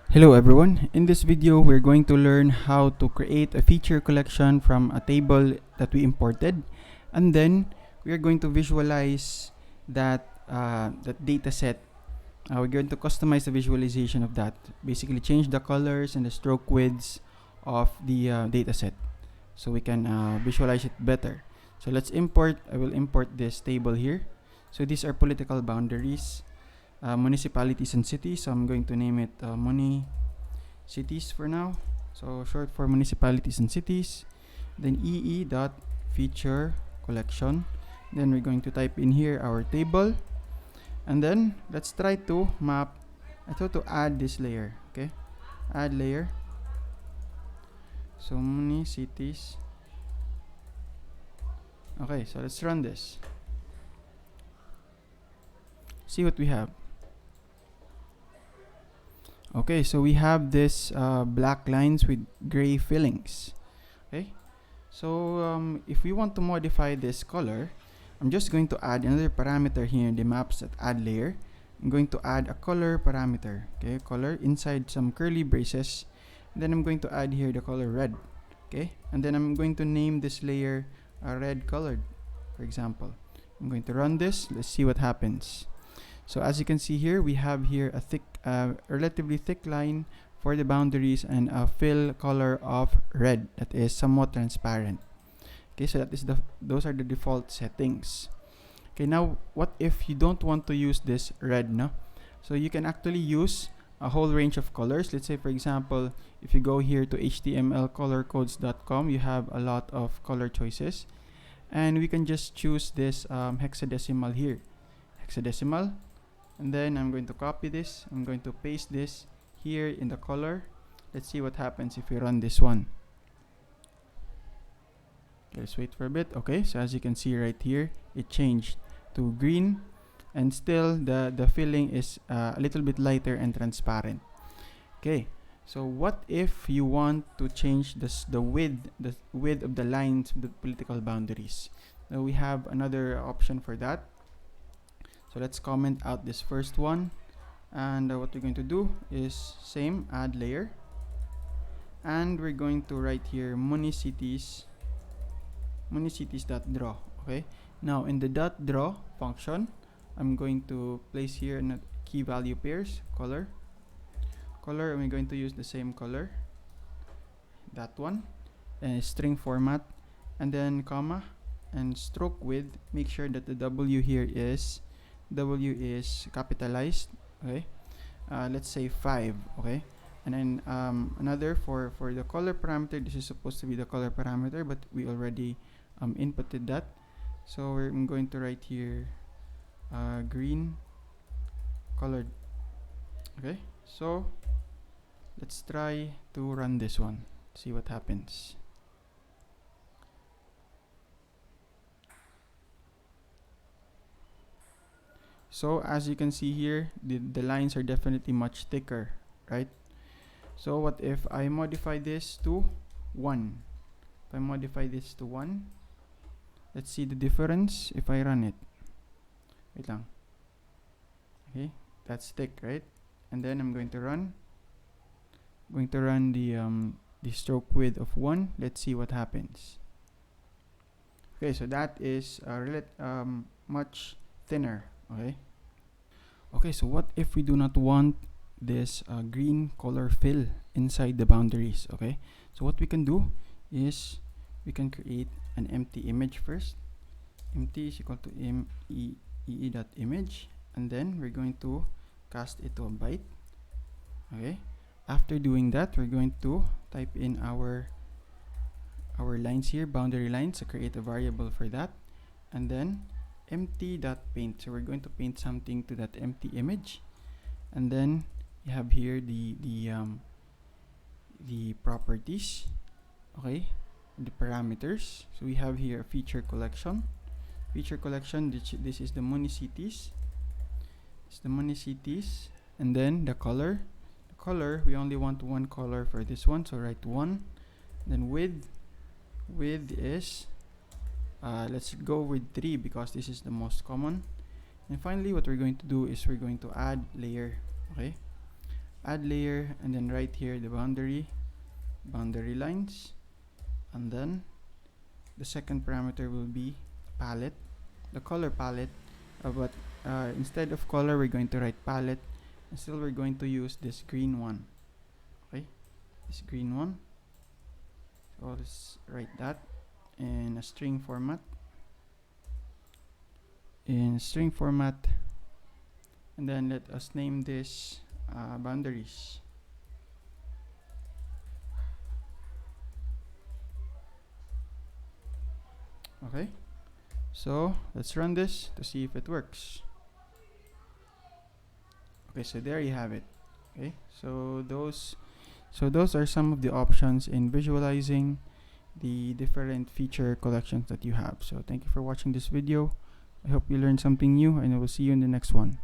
Hello everyone, in this video we're going to learn how to create a feature collection from a table that we imported, and then we are going to visualize that data set. We're going to customize the visualization of that, basically change the colors and the stroke widths of the data set so we can visualize it better. So I will import this table here. So these are political boundaries, municipalities and cities. So I'm going to name it Muni Cities for now. So short for municipalities and cities. Then EE dot feature collection. Then we're going to type in here our table. And then let's try to map. I thought to add this layer. Okay, add layer. So Muni Cities. Okay, so let's run this. See what we have. Okay, so we have this black lines with gray fillings. Okay, so if we want to modify this color, I'm just going to add another parameter here in the maps at add layer. I'm going to add a color parameter. Okay, color inside some curly braces. Then I'm going to add here the color red. Okay, and then I'm going to name this layer red colored, for example. I'm going to run this. Let's see what happens. So as you can see here, we have here a thick, relatively thick line for the boundaries and a fill color of red that is somewhat transparent. Okay, so those are the default settings. Okay, now what if you don't want to use this red, no? So you can actually use a whole range of colors. Let's say, for example, if you go here to htmlcolorcodes.com, you have a lot of color choices, and we can just choose this hexadecimal here, hexadecimal. And then I'm going to copy this. I'm going to paste this here in the color. Let's see what happens if we run this one. Okay, let's wait for a bit. Okay, so as you can see right here, it changed to green, and still the filling is a little bit lighter and transparent. Okay, so what if you want to change the width of the lines of the political boundaries? Now we have another option for that. So let's comment out this first one, and what we're going to do is same, add layer, and we're going to write here municities.draw. Okay, now in the .draw function, I'm going to place here a key value pairs, color, and we're going to use the same color, that one, and string format, and then comma and stroke width. Make sure that the W is capitalized. Okay, let's say 5. Okay, and then another for the color parameter. This is supposed to be the color parameter, but we already inputted that, so I'm going to write here green colored. Okay, so let's try to run this one, see what happens. So as you can see here, the lines are definitely much thicker, right? So what if I modify this to 1? If I modify this to 1, let's see the difference if I run it. Wait lang. Okay, that's thick, right? And then I'm going to run the stroke width of 1. Let's see what happens. Okay, so that is much thinner. Okay, so what if we do not want this green color fill inside the boundaries? Okay, so what we can do is we can create an empty image first. Empty is equal to ee.image, and then we're going to cast it to a byte. Okay, after doing that, we're going to type in our lines here, boundary lines, so create a variable for that, and then empty.paint. So we're going to paint something to that empty image, and then you have here the properties. Okay, the parameters. So we have here a feature collection. This is the municities. It's the municities, and then the color. The color, we only want one color for this one, so write 1. Then width is let's go with 3 because this is the most common. And finally, what we're going to do is we're going to add layer. Okay, add layer, and then right here the boundary lines, and then the second parameter will be palette, the color palette, but instead of color we're going to write palette, and still we're going to use this green one. Okay, this green one. So let's write that in a string format, and then let us name this boundaries. Okay, so let's run this to see if it works. Okay, so there you have it. Okay, so those are some of the options in visualizing the different feature collections that you have. So thank you for watching this video. I hope you learned something new, and I will see you in the next one.